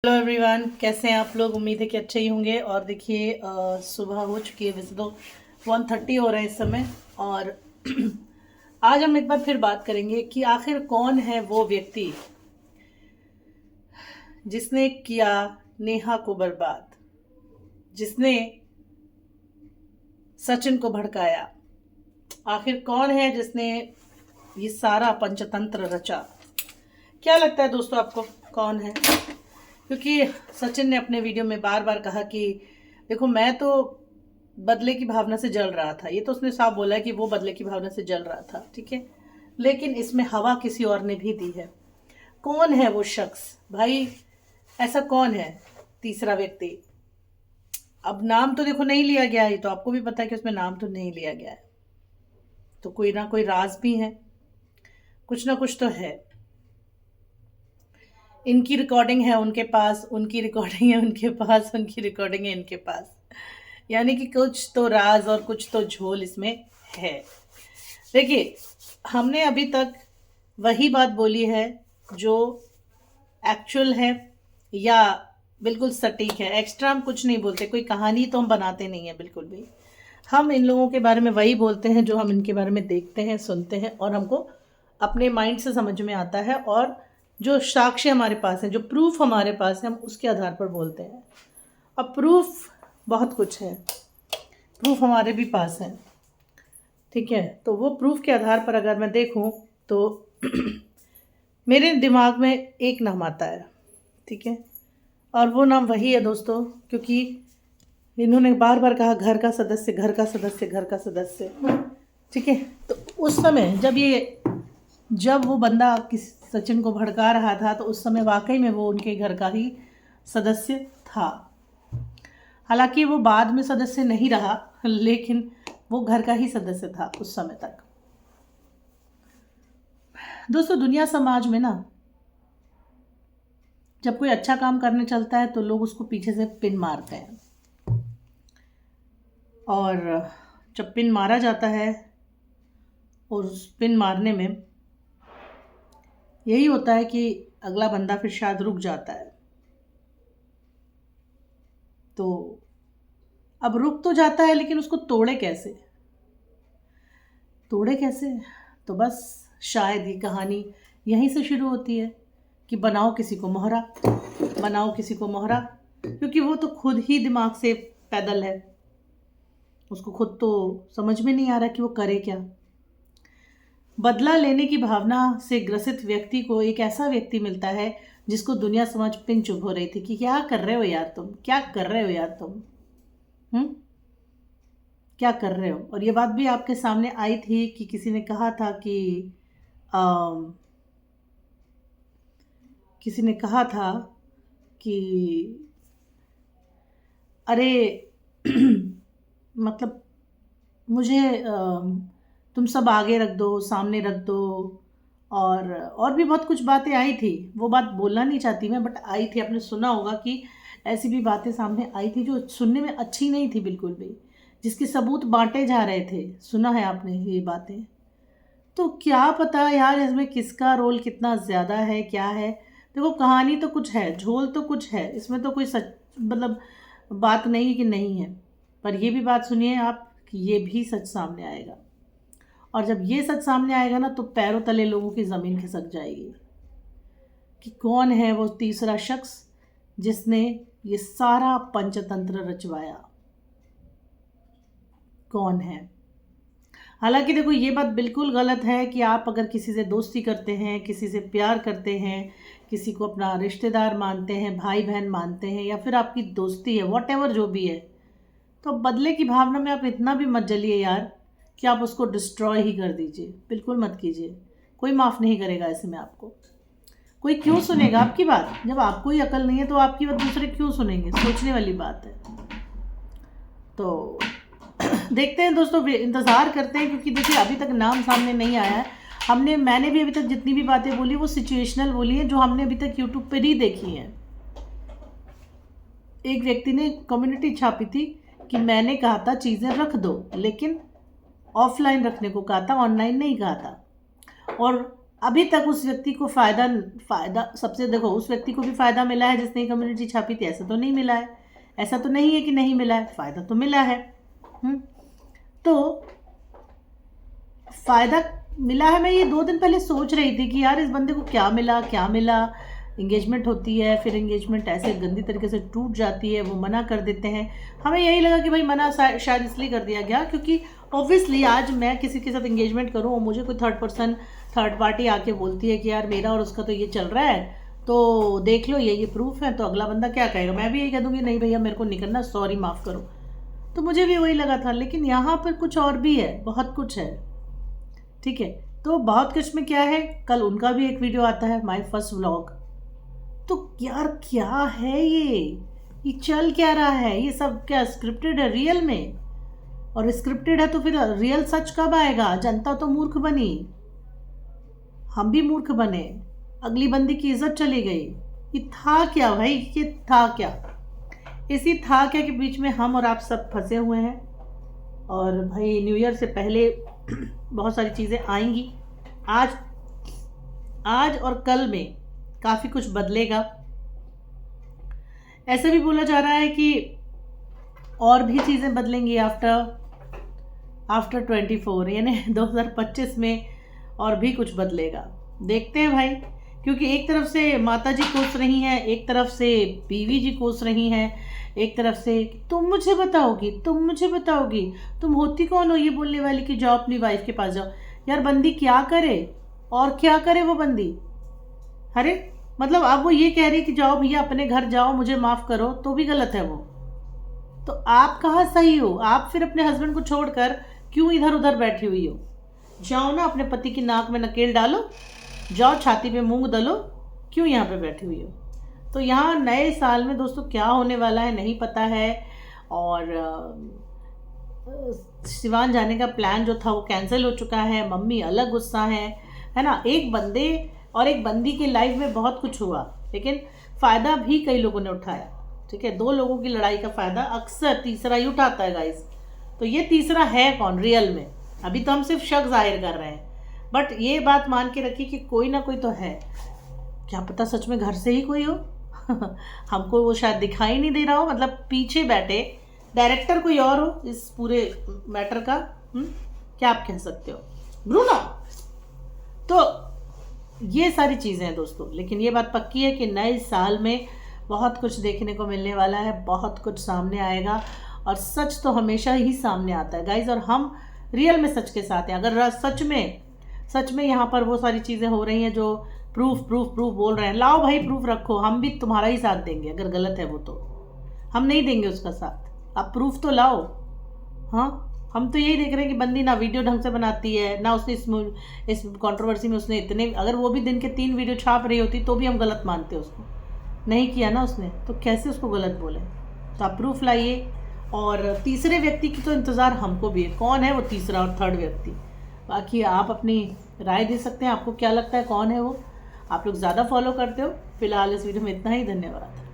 Hello everyone, कैसे हैं आप लोग। उम्मीद है कि अच्छे ही होंगे। और देखिए सुबह हो चुकी है, वैसे तो 1:30 हो रहा है इस समय। और आज हम एक बार फिर बात करेंगे कि आखिर कौन है वो व्यक्ति जिसने किया नेहा को बर्बाद, जिसने सचिन को भड़काया। आखिर कौन है जिसने ये सारा पंचतंत्र रचा। क्या लगता है दोस्तों आपको, कौन है? क्योंकि सचिन ने अपने वीडियो में बार बार कहा कि देखो, मैं तो बदले की भावना से जल रहा था। ये तो उसने साफ बोला है कि वो बदले की भावना से जल रहा था, ठीक है। लेकिन इसमें हवा किसी और ने भी दी है। कौन है वो शख्स भाई? ऐसा कौन है तीसरा व्यक्ति? अब नाम तो देखो नहीं लिया गया है, तो आपको भी पता है कि उसमें नाम तो नहीं लिया गया है। तो कोई ना कोई राज भी है, कुछ ना कुछ तो है। इनकी रिकॉर्डिंग है उनके पास, उनकी रिकॉर्डिंग है उनके पास, उनकी रिकॉर्डिंग है इनके पास। यानी कि कुछ तो राज और कुछ तो झोल इसमें है। देखिए, हमने अभी तक वही बात बोली है जो एक्चुअल है या बिल्कुल सटीक है। एक्स्ट्रा हम कुछ नहीं बोलते, कोई कहानी तो हम बनाते नहीं है बिल्कुल भी। हम इन लोगों के बारे में वही बोलते हैं जो हम इनके बारे में देखते हैं, सुनते हैं और हमको अपने माइंड से समझ में आता है। और जो साक्ष्य हमारे पास है, जो प्रूफ हमारे पास है, हम उसके आधार पर बोलते हैं। अब प्रूफ बहुत कुछ है, प्रूफ हमारे भी पास है, ठीक है। तो वो प्रूफ के आधार पर अगर मैं देखूं तो मेरे दिमाग में एक नाम आता है, ठीक है। और वो नाम वही है दोस्तों, क्योंकि इन्होंने बार बार कहा घर का सदस्य, घर का सदस्य, घर का सदस्य, ठीक है। तो उस समय जब वो बंदा किस सचिन को भड़का रहा था, तो उस समय वाकई में वो उनके घर का ही सदस्य था। हालांकि वो बाद में सदस्य नहीं रहा, लेकिन वो घर का ही सदस्य था उस समय तक। दोस्तों, दुनिया समाज में ना, जब कोई अच्छा काम करने चलता है तो लोग उसको पीछे से पिन मारते हैं। और जब पिन मारा जाता है, और उस पिन मारने में यही होता है कि अगला बंदा फिर शायद रुक जाता है। तो अब रुक तो जाता है, लेकिन उसको तोड़े कैसे? तोड़े कैसे? तो बस शायद ये कहानी यहीं से शुरू होती है कि बनाओ किसी को मोहरा, बनाओ किसी को मोहरा। क्योंकि वो तो खुद ही दिमाग से पैदल है, उसको खुद तो समझ में नहीं आ रहा कि वो करे क्या। बदला लेने की भावना से ग्रसित व्यक्ति को एक ऐसा व्यक्ति मिलता है जिसको दुनिया समाज पिन चुभ हो रही थी कि क्या कर रहे हो यार तुम, क्या कर रहे हो यार तुम, क्या कर रहे हो। और ये बात भी आपके सामने आई थी कि किसी ने कहा था कि अम, किसी ने कहा था कि अरे मतलब मुझे तुम सब आगे रख दो, सामने रख दो। और भी बहुत कुछ बातें आई थी। वो बात बोलना नहीं चाहती मैं, बट आई थी। आपने सुना होगा कि ऐसी भी बातें सामने आई थी जो सुनने में अच्छी नहीं थी बिल्कुल भी, जिसके सबूत बांटे जा रहे थे। सुना है आपने ये बातें? तो क्या पता यार इसमें किसका रोल कितना ज़्यादा है, क्या है। देखो, कहानी तो कुछ है, झोल तो कुछ है इसमें, तो कोई सच मतलब बात नहीं कि नहीं है। पर ये भी बात सुनिए आप कि ये भी सच सामने आएगा। और जब ये सच सामने आएगा ना, तो पैरों तले लोगों की ज़मीन खिसक जाएगी कि कौन है वो तीसरा शख्स जिसने ये सारा पंचतंत्र रचवाया। कौन है? हालांकि देखो, ये बात बिल्कुल गलत है कि आप अगर किसी से दोस्ती करते हैं, किसी से प्यार करते हैं, किसी को अपना रिश्तेदार मानते हैं, भाई बहन मानते हैं, या फिर आपकी दोस्ती है, वॉट एवर जो भी है, तो बदले की भावना में आप इतना भी मत जलिए यार कि आप उसको डिस्ट्रॉय ही कर दीजिए। बिल्कुल मत कीजिए। कोई माफ़ नहीं करेगा ऐसे में आपको। कोई क्यों सुनेगा आपकी बात? जब आपको ही अकल नहीं है तो आपकी बात दूसरे क्यों सुनेंगे? सोचने वाली बात है। तो देखते हैं दोस्तों, इंतज़ार करते हैं। क्योंकि देखिए, अभी तक नाम सामने नहीं आया है। मैंने भी अभी तक जितनी भी बातें बोली वो सिचुएशनल बोली है, जो हमने अभी तक यूट्यूब पर ही देखी हैं। एक व्यक्ति ने कम्युनिटी छापी थी कि मैंने कहा था चीज़ें रख दो, लेकिन ऑफलाइन रखने को कहा था, ऑनलाइन नहीं कहा था। और अभी तक उस व्यक्ति को फ़ायदा सबसे, देखो उस व्यक्ति को भी फ़ायदा मिला है जिसने कम्युनिटी छापी थी, ऐसा तो नहीं मिला है, ऐसा तो नहीं है कि नहीं मिला है, फ़ायदा तो मिला है। तो फ़ायदा मिला है। मैं ये 2 दिन पहले सोच रही थी कि यार इस बंदे को क्या मिला, क्या मिला। एंगेजमेंट होती है, फिर एंगेजमेंट ऐसे गंदी तरीके से टूट जाती है, वो मना कर देते हैं। हमें यही लगा कि भाई मना शायद इसलिए कर दिया गया क्योंकि ऑब्वियसली आज मैं किसी के साथ एंगेजमेंट करूँ और मुझे कोई थर्ड पार्टी आके बोलती है कि यार मेरा और उसका तो ये चल रहा है, तो देख लो ये प्रूफ है, तो अगला बंदा क्या कहेगा? मैं भी यही कह दूँगी नहीं भैया मेरे को नहीं करना, सॉरी माफ़ करो। तो मुझे भी वही लगा था, लेकिन यहाँ पर कुछ और भी है, बहुत कुछ है। ठीक है, तो बहुत कुछ में क्या है, कल उनका भी एक वीडियो आता है, माय फर्स्ट व्लॉग। तो यार क्या है ये चल क्या रहा है? ये सब क्या स्क्रिप्टेड है रियल में? और स्क्रिप्टेड है तो फिर रियल सच कब आएगा? जनता तो मूर्ख बनी, हम भी मूर्ख बने, अगली बंदी की इज्जत चली गई। ये था क्या भाई, ये था क्या? इसी था क्या के बीच में हम और आप सब फंसे हुए हैं। और भाई न्यू ईयर से पहले बहुत सारी चीज़ें आएंगी। आज और कल में काफ़ी कुछ बदलेगा। ऐसा भी बोला जा रहा है कि और भी चीज़ें बदलेंगी आफ्टर 24, यानी 2025 में और भी कुछ बदलेगा। देखते हैं भाई, क्योंकि एक तरफ से माता जी कोस रही हैं, एक तरफ से बीवी जी कोस रही हैं, एक तरफ से तुम मुझे बताओगी, तुम होती कौन हो ये बोलने वाली कि जाओ अपनी वाइफ के पास जाओ। यार बंदी क्या करे, और क्या करे वो बंदी? अरे मतलब अब वो ये कह रही कि जाओ भैया अपने घर जाओ, मुझे माफ़ करो, तो भी गलत है वो। तो आप कहाँ सही हो? आप फिर अपने हस्बैंड को छोड़कर क्यों इधर उधर बैठी हुई हो? जाओ ना अपने पति की नाक में नकेल डालो, जाओ छाती पे मूंग दलो, क्यों यहाँ पे बैठी हुई हो? तो यहाँ नए साल में दोस्तों क्या होने वाला है नहीं पता है। और सिवान जाने का प्लान जो था वो कैंसिल हो चुका है। मम्मी अलग गुस्सा है ना। एक बंदे और एक बंदी की लाइफ में बहुत कुछ हुआ, लेकिन फ़ायदा भी कई लोगों ने उठाया। ठीक है, 2 लोगों की लड़ाई का फ़ायदा अक्सर तीसरा ही उठाता है गाइस। तो ये तीसरा है कौन रियल में? अभी तो हम सिर्फ शक जाहिर कर रहे हैं, बट ये बात मान के रखिए कि कोई ना कोई तो है। क्या पता सच में घर से ही कोई हो। हमको वो शायद दिखाई नहीं दे रहा हो, मतलब पीछे बैठे डायरेक्टर कोई और हो इस पूरे मैटर का। क्या आप कह सकते हो, ब्रूनो? तो ये सारी चीज़ें हैं दोस्तों, लेकिन ये बात पक्की है कि नए साल में बहुत कुछ देखने को मिलने वाला है, बहुत कुछ सामने आएगा। और सच तो हमेशा ही सामने आता है गाइज, और हम रियल में सच के साथ हैं। अगर सच में यहाँ पर वो सारी चीज़ें हो रही हैं जो प्रूफ बोल रहे हैं, लाओ भाई प्रूफ रखो, हम भी तुम्हारा ही साथ देंगे। अगर गलत है वो तो हम नहीं देंगे उसका साथ, आप प्रूफ तो लाओ। हाँ, हम तो यही देख रहे हैं कि बंदी ना वीडियो ढंग से बनाती है, ना उसने इस कंट्रोवर्सी में उसने इतने, अगर वो भी दिन के 3 वीडियो छाप रही होती तो भी हम गलत मानते उसको। नहीं किया ना उसने, तो कैसे उसको गलत बोले? तो आप प्रूफ लाइए। और तीसरे व्यक्ति की तो इंतज़ार हमको भी है, कौन है वो तीसरा और थर्ड व्यक्ति? बाकी आप अपनी राय दे सकते हैं, आपको क्या लगता है कौन है वो? आप लोग ज़्यादा फॉलो करते हो। फिलहाल इस वीडियो में इतना ही, धन्यवाद।